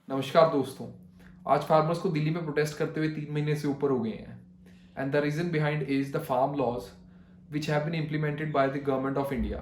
नमस्कार दोस्तों। आज फार्मर्स को दिल्ली में प्रोटेस्ट करते हुए 3 महीने से ऊपर हो गए हैं and the reason behind is the farm laws which have been implemented by the government of India.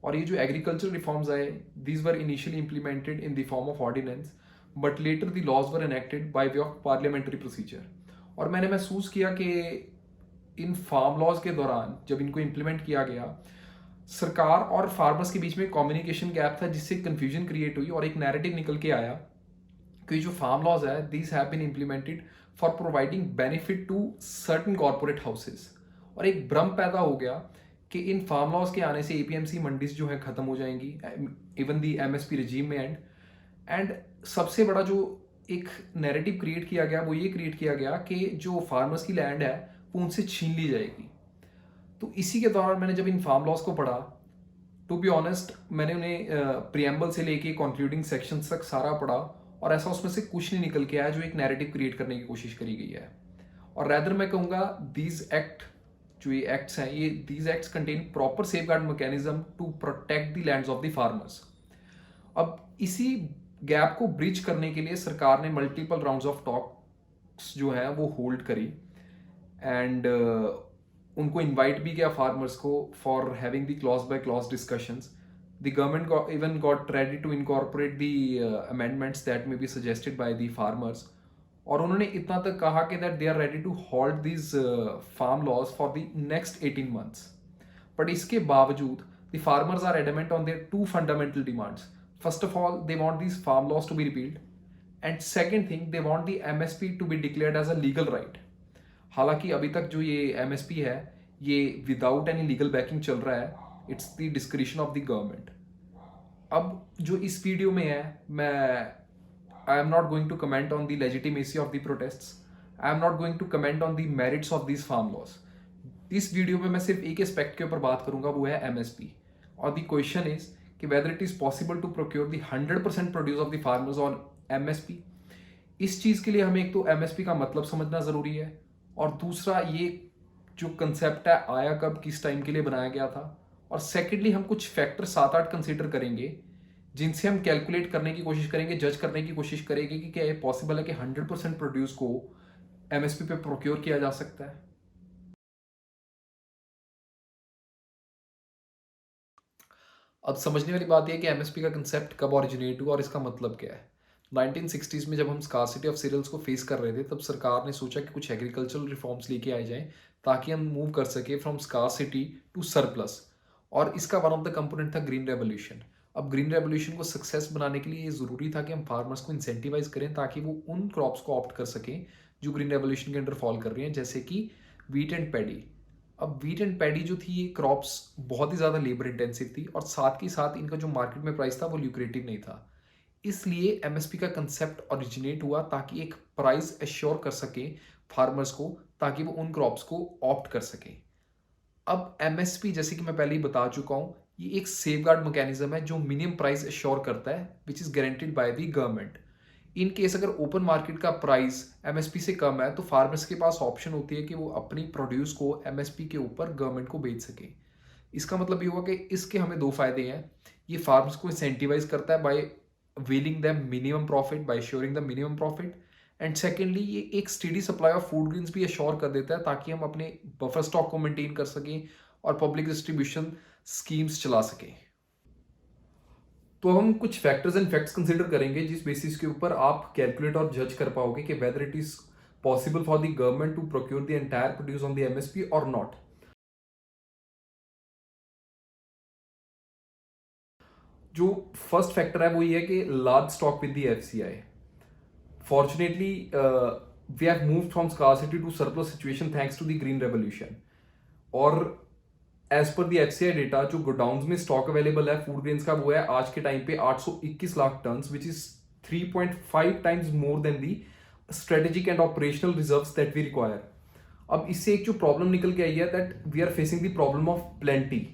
और ये जो एग्रीकल्चर रिफॉर्म्स आए, these were initially implemented in the form of ordinance, but later the laws were enacted by way of parliamentary procedure. और मैंने महसूस किया कि इन farm laws के दौरान जब इनको इम्प्लीमेंट किया गया, सरकार और फार्मर्स के बीच में कम्युनिकेशन गैप था, जिससे कंफ्यूजन क्रिएट हुई और एक नैरेटिव निकल के आया कि जो फार्म लॉज है these have been implemented for providing benefit to certain corporate houses. और एक भ्रम पैदा हो गया कि इन फार्म लॉज के आने से एपीएमसी मंडीज जो है खत्म हो जाएंगी, इवन दी एमएसपी रजीम में एंड सबसे बड़ा जो एक नैरेटिव क्रिएट किया गया वो ये क्रिएट किया गया कि जो फार्मर्स की लैंड है वो उनसे छीन ली जाएगी। तो इसी के दौरान मैंने जब इन फार्म लॉज को पढ़ा, टू बी ऑनेस्ट मैंने उन्हें प्रियम्बल से लेके कंक्लूडिंग सेक्शन तक सारा पढ़ा और ऐसा उसमें से कुछ नहीं निकल के आया जो एक नैरेटिव क्रिएट करने की कोशिश करी गई है। और रैदर मैं कहूँगा दीज एक्ट, जो ये एक्ट्स हैं, ये these acts contain proper safeguard mechanism to protect the lands of the farmers. अब इसी गैप को ब्रिज करने के लिए सरकार ने मल्टीपल राउंड्स ऑफ टॉक्स जो है वो होल्ड करी एंड उनको इनवाइट भी किया फार्मर्स को for having the clause by clause discussions. The government even got ready to incorporate the amendments that may be suggested by the farmers. और उन्होंने इतना तक कहा कि that they are ready to halt these farm laws for the next 18 months. But इसके बावजूद the farmers are adamant on their two fundamental demands. First of all, they want these farm laws to be repealed, and second thing, they want the MSP to be declared as a legal right. हालांकि अभी तक जो ये MSP है ये without any legal backing चल रहा है, it's the discretion of the government. अब जो इस वीडियो में है, मैं I am not going to comment on the legitimacy of the protests, I am not going to comment on the merits of this farm laws. इस video में मैं सिर्फ एक एस्पेक्ट के ऊपर बात करूंगा, वो है एमएसपी। और द क्वेश्चन इज कि whether it is possible to procure the 100% produce of the farmers on MSP. इस चीज के लिए हमें एक तो एमएसपी का मतलब समझना जरूरी है, और दूसरा ये जो कंसेप्ट है आया कब, किस टाइम के लिए बनाया गया था, और सेकेंडली हम कुछ फैक्टर 7-8 कंसीडर करेंगे जिनसे हम कैलकुलेट करने की कोशिश करेंगे, जज करने की कोशिश करेंगे कि क्या ये पॉसिबल है कि 100% प्रोड्यूस को एमएसपी पे प्रोक्योर किया जा सकता है। अब समझने वाली बात यह है कि एमएसपी का कंसेप्ट कब ओरिजिनेट हुआ और इसका मतलब क्या है। 1960s में जब हम स्कार्सिटी ऑफ सीरियल्स को फेस कर रहे थे, तब सरकार ने सोचा कि कुछ एग्रीकल्चरल रिफॉर्म्स लेके आए जाएं ताकि हम मूव कर सके फ्रॉम स्कार्सिटी टू सरप्लस। और इसका वन ऑफ द कंपोनेंट था ग्रीन रेवोल्यूशन। अब ग्रीन रेवोल्यूशन को सक्सेस बनाने के लिए ये ज़रूरी था कि हम फार्मर्स को इंसेंटिवाइज करें ताकि वो उन क्रॉप्स को ऑप्ट कर सकें जो ग्रीन रेवोल्यूशन के अंडर फॉल कर रही हैं, जैसे कि वीट एंड पैडी। अब वीट एंड पैडी जो थी, ये क्रॉप्स बहुत ही ज़्यादा लेबर इंटेंसिव थी और साथ ही साथ इनका जो मार्केट में प्राइस था वो ल्यूक्रेटिव नहीं था। इसलिए एमएसपी का कंसेप्ट ओरिजिनेट हुआ ताकि एक प्राइस एश्योर कर सके फार्मर्स को, ताकि वो उन क्रॉप्स को ऑप्ट कर सकें। अब एमएसपी, जैसे कि मैं पहले ही बता चुका हूँ, ये एक सेफगार्ड मैकेनिज्म है जो मिनिमम प्राइस एश्योर करता है which is guaranteed bye the government. In case अगर ओपन मार्केट का प्राइस एमएसपी से कम है तो फार्मर्स के पास ऑप्शन होती है कि वो अपनी प्रोड्यूस को एमएसपी के ऊपर गवर्नमेंट को बेच सके। इसका मतलब ये हुआ कि इसके हमें दो फायदे हैं। ये फार्मर्स को इंसेंटिवाइज करता है by veiling the minimum profit, by suring the minimum profit, and secondly ये एक steady supply of food grains भी एश्योर कर देता है ताकि हम अपने बफर स्टॉक को मेंटेन कर सकें और पब्लिक डिस्ट्रीब्यूशन स्कीम्स चला सकें। तो हम कुछ फैक्टर्स एंड फैक्ट्स कंसीडर करेंगे जिस बेसिस के ऊपर आप कैलकुलेट और जज कर पाओगे कि whether it is possible for the government to procure the entire produce on the MSP और नॉट। जो फर्स्ट फैक्टर है वो ये है कि large stock with the FCI. Fortunately we have moved from scarcity to surplus situation thanks to the green revolution. और as per the FCI data, जो godowns में स्टॉक अवेलेबल है फूड ग्रेन्स का, वो है आज के टाइम पे 821 lakh ton, which is 3.5 times more than the strategic and operational reserves that we require. अब इससे एक जो प्रॉब्लम निकल के आई है that we are facing the problem of plenty.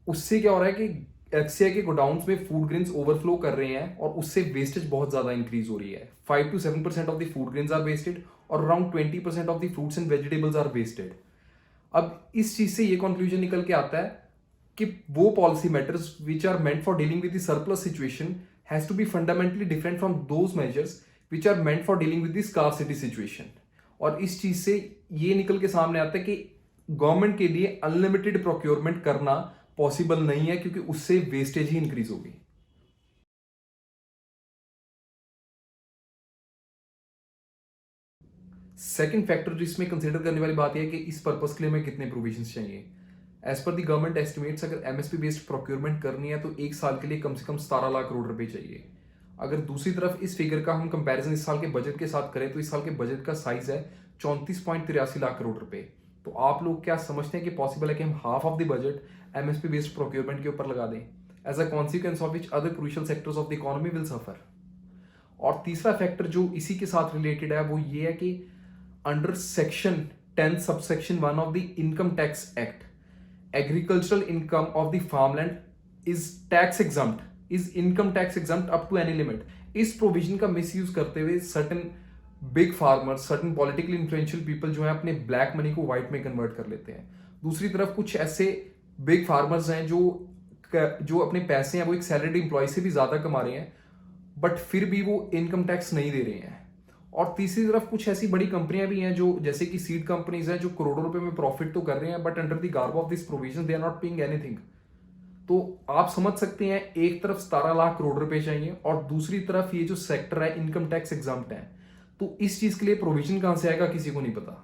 उससे क्या हो रहा है कि एफसीआई के गोडाउन्स में फूड ग्रेन्स ओवरफ्लो कर रहे हैं और उससे वेस्टेज बहुत ज्यादा इंक्रीज हो रही है। 5 to 7% of the food grains are wasted और around 20% of the fruits and vegetables are wasted. अब इस चीज से ये कंक्लूजन निकल के आता है कि वो policy matters which are meant for dealing with the surplus situation has to be fundamentally different from those measures which are meant for dealing with the scarcity situation. और इस चीज से ये निकल के सामने आता है कि गवर्नमेंट के लिए अनलिमिटेड प्रोक्योरमेंट करना पॉसिबल नहीं है, क्योंकि उससे वेस्टेज ही इंक्रीज होगी। सेकंड फैक्टर जो इसमें कंसिडर करने वाली बात यह है कि इस पर्पस के लिए हमें कितने प्रोविजंस चाहिए। As per the government estimates, अगर एमएसपी बेस्ड प्रोक्योरमेंट करनी है तो एक साल के लिए कम से कम 17 लाख करोड़ रुपए चाहिए। अगर दूसरी तरफ इस फिगर का हम कंपैरिजन इस साल के बजट के साथ करें तो इस साल के बजट का साइज है 34.83 लाख करोड़ रुपए। तो आप लोग क्या समझते हैं कि पॉसिबल है कि हम half of the budget MSP based procurement के ऊपर लगा दें, as a consequence of which other crucial sectors of the economy will suffer. और तीसरा फैक्टर जो इसी के साथ रिलेटेड है वो ये है कि under section 10 subsection 1 of the income tax act, agricultural income of the farmland is tax exempt, is income tax exempt up to any limit। इस प्रोविजन का मिसयूज करते हुए certain big farmers, certain politically influential people जो है अपने black money को white में convert कर लेते हैं। दूसरी तरफ कुछ ऐसे बिग फार्मर्स हैं जो अपने पैसे हैं वो एक सैलरीड एम्प्लॉय से भी ज्यादा कमा रहे हैं, बट फिर भी वो इनकम टैक्स नहीं दे रहे हैं। और तीसरी तरफ कुछ ऐसी बड़ी कंपनियां भी हैं जो जैसे कि सीड कंपनीज हैं जो करोड़ों रुपए में प्रॉफिट तो कर रहे हैं, but under the garb of this provision they are not paying anything. तो आप समझ सकते हैं एक तरफ 17 लाख करोड़ रुपए चाहिए और दूसरी तरफ ये जो सेक्टर है इनकम टैक्स एग्जाम्प्ट है। तो इस चीज के लिए प्रोविजन कहां से आएगा किसी को नहीं पता।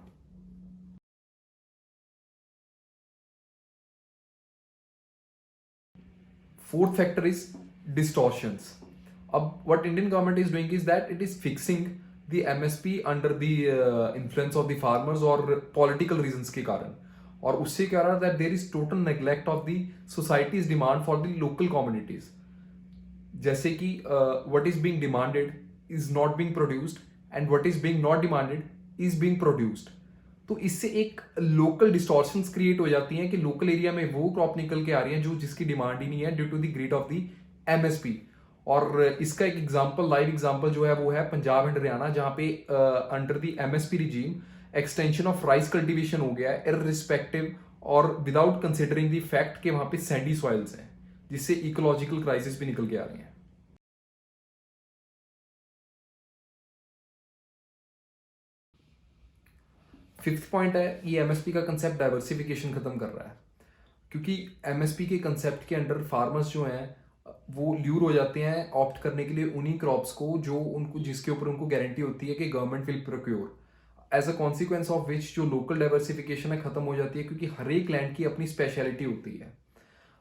Fourth factor is distortions. अब what Indian government is doing is that it is fixing the MSP under the influence of the farmers और पॉलिटिकल रीजंस के कारण। और उससे क्या रहा that there is total neglect of the society's demand for the local communities. जैसे कि what is being demanded is not being produced and what is being not demanded is being produced. तो इससे एक लोकल डिस्टॉर्शंस क्रिएट हो जाती हैं कि local area में वो क्रॉप निकल के आ रही है जो जिसकी डिमांड ही नहीं है due to the grade of the MSP. और इसका एक एग्जांपल, लाइव एग्जांपल जो है वो है पंजाब एंड हरियाणा, जहां पे under the MSP regime extension of rice cultivation हो गया है इररिस्पेक्टिव और विदाउट कंसिडरिंग द फैक्ट कि वहां पे सैंडी सॉइल्स हैं, जिससे इकोलॉजिकल क्राइसिस भी निकल के आ रही हैं। फिफ्थ पॉइंट है ये एमएसपी का कंसेप्ट डाइवर्सिफिकेशन खत्म कर रहा है, क्योंकि एमएसपी के कंसेप्ट के अंडर फार्मर्स जो हैं वो ल्यूर हो जाते हैं ऑप्ट करने के लिए उन्हीं क्रॉप्स को जो उनको जिसके ऊपर उनको गारंटी होती है कि government will procure, as a consequence of which जो लोकल डाइवर्सिफिकेशन है खत्म हो जाती है, क्योंकि हर एक लैंड की अपनी स्पेशलिटी होती है।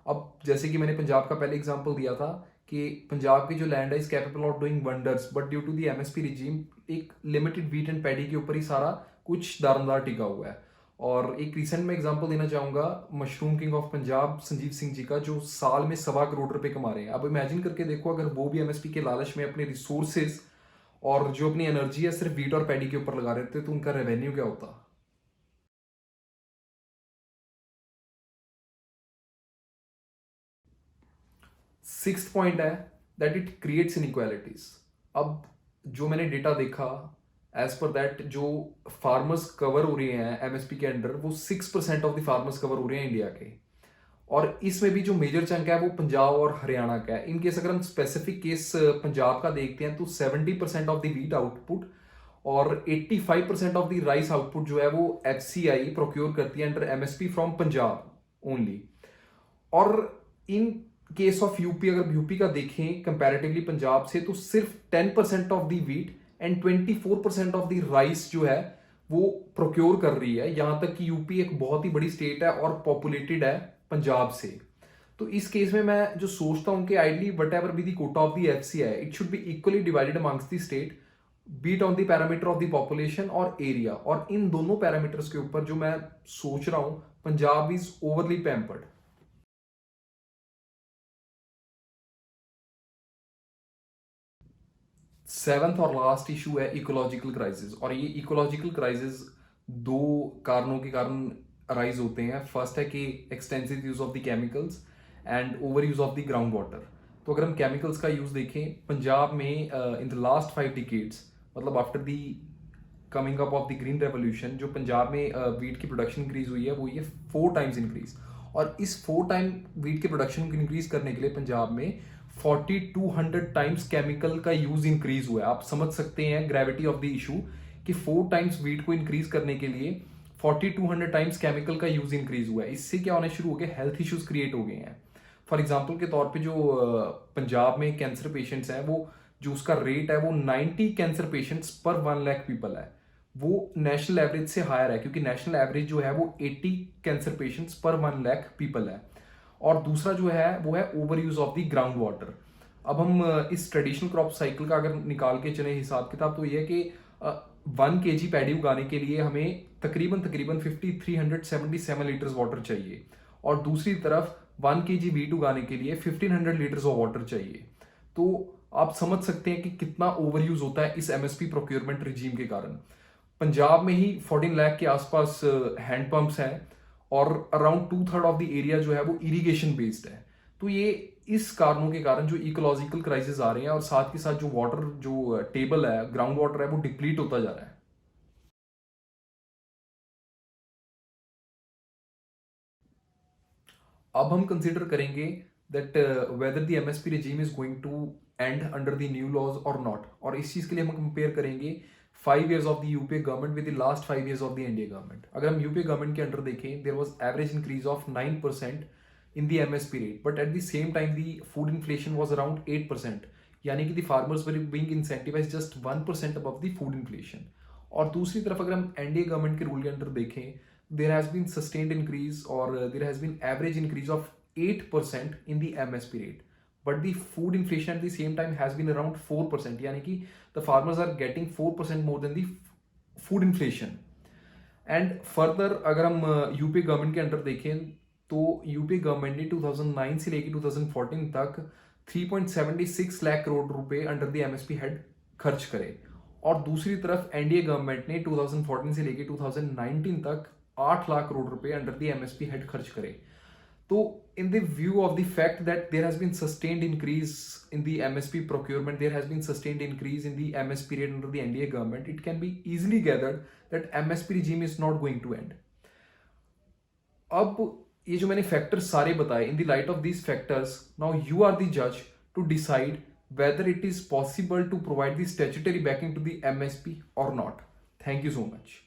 अब जैसे कि मैंने पंजाब का पहले एग्जांपल दिया था कि पंजाब की जो लैंड है is capable of doing wonders, but due to the MSP regime एक लिमिटेड व्हीट एंड पैडी के ऊपर ही सारा कुछ दारोमदार टिका हुआ है। और एक रिसेंट में एग्जांपल देना चाहूंगा mushroom king of Punjab Sanjeev Singh ji का, जो साल में 1.25 करोड़ रुपए कमा रहे हैं। अब इमेजिन करके देखो अगर वो भी एमएसपी के लालच में अपने रिसोर्सेज और जो अपनी एनर्जी है सिर्फ व्हीट और पैडी के ऊपर लगा रहे थे तो उनका रेवेन्यू क्या होता। सिक्स्थ पॉइंट है दैट इट क्रिएट्स इनइक्वालिटीज। अब जो मैंने डेटा देखा एज पर दैट जो फार्मर्स कवर हो रहे हैं एमएसपी के अंडर वो 6% ऑफ द फार्मर्स कवर हो रहे हैं इंडिया के, और इसमें भी जो मेजर चंक है वो पंजाब और हरियाणा का है। इन केस अगर हम स्पेसिफिक केस पंजाब का देखते हैं तो 70% ऑफ द व्हीट आउटपुट और 85% ऑफ द राइस आउटपुट जो है वो एफसीआई प्रोक्योर करती है under MSP from Punjab only. और इन केस ऑफ यूपी, अगर यूपी का देखें कंपैरेटिवली पंजाब से, तो सिर्फ 10% of the wheat and 24% of the rice जो है वो प्रोक्योर कर रही है। यहां तक कि यूपी एक बहुत ही बड़ी स्टेट है और पॉपुलेटेड है पंजाब से। तो इस केस में मैं जो सोचता हूं कि ideally whatever be the quota of the FCI it should be equally divided amongst the state based on the parameter of the population और एरिया। और इन दोनों पैरामीटर्स के ऊपर जो मैं सोच रहा हूं Punjab is overly pampered. Seventh और लास्ट इशू है इकोलॉजिकल क्राइसिस। और ये इकोलॉजिकल क्राइसिस दो कारणों के कारण अराइज होते हैं। फर्स्ट है कि extensive use of the chemicals and over use of the ground water. तो अगर हम केमिकल्स का यूज देखें पंजाब में इन द लास्ट 5 डिकेड्स, मतलब after the coming up of the green revolution, जो पंजाब में वीट की प्रोडक्शन इंक्रीज हुई है वो ये 4 टाइम्स इंक्रीज। और इस 4 टाइम वीट के प्रोडक्शन को इंक्रीज करने के लिए पंजाब में 4200 टाइम्स केमिकल का यूज इंक्रीज हुआ है। आप समझ सकते हैं ग्रेविटी ऑफ द इशू कि 4 टाइम्स वीट को इंक्रीज करने के लिए 4200 टाइम्स केमिकल का यूज इंक्रीज हुआ है। इससे क्या होने शुरू हो गए, हेल्थ इश्यूज क्रिएट हो गए हैं। फॉर एग्जाम्पल के तौर पे जो पंजाब में कैंसर पेशेंट्स हैं, वो जो उसका रेट है वो 90 कैंसर पेशेंट्स पर 1 लाख पीपल है। वो नेशनल एवरेज से हायर है, क्योंकि नेशनल एवरेज जो है वो 80 कैंसर पेशेंट्स पर 1 लाख पीपल है। और दूसरा जो है वो है over use of the ground water. अब हम इस ट्रेडिशनल क्रॉप साइकिल का अगर निकाल के चले हिसाब किताब, तो ये है कि 1 kg पैडी उगाने के लिए हमें तकरीबन 5377 लीटर्स वाटर चाहिए, और दूसरी तरफ 1 kg वीट उगाने के लिए 1500 लीटर्स ऑफ वाटर चाहिए। तो आप समझ सकते हैं कि कितना ओवर यूज होता है इस एमएसपी प्रोक्योरमेंट रिजीम के कारण। पंजाब में ही 14 लाख के आसपास हैंड पंप्स हैं, और अराउंड 2/3 ऑफ द एरिया जो है वो इरिगेशन बेस्ड है। तो ये इस कारणों के कारण जो इकोलॉजिकल क्राइसिस आ रहे हैं, और साथ के साथ जो वाटर जो टेबल है, ग्राउंड वाटर है, वो डिप्लीट होता जा रहा है। अब हम कंसिडर करेंगे that whether the MSP regime is going to end under the new laws और नॉट। और इस चीज के लिए हम कंपेयर करेंगे 5 years of the UPA government with the last 5 years of the NDA government. अगर हम यूपीए गवर्नमेंट के अंडर देखें, there was average increase of 9% in the MSP rate, but at the same time the food inflation was around 8%, यानी कि the farmers were being incentivised just 1% above the food inflation. और दूसरी तरफ अगर हम NDA government के rule के under देखें, there has been sustained increase, or there has been average increase of 8% in the MSP rate, but the food inflation at the same time has been around 4%, यानी कि the farmers are getting 4% more than the food inflation। And further अगर हम UP government के under देखें, तो UP government ने 2009 से लेकर 2014 तक 3.76 लाख करोड़ रुपए अंडर द एमएसपी हेड खर्च करे, और दूसरी तरफ एनडीए गवर्नमेंट ने 2014 से लेकर 2019 तक 8 लाख करोड़ रुपए अंडर द एमएसपी हेड खर्च करे। तो in the view of the fact that there has been sustained increase in the MSP procurement, there has been sustained increase in the MSP rate under the NDA government, it can be easily gathered that MSP regime is not going to end। अब ये जो मैंने factors सारे बताए, in the light of these factors, now you are the judge to decide whether it is possible to provide the statutory backing to the MSP or not। Thank you so much।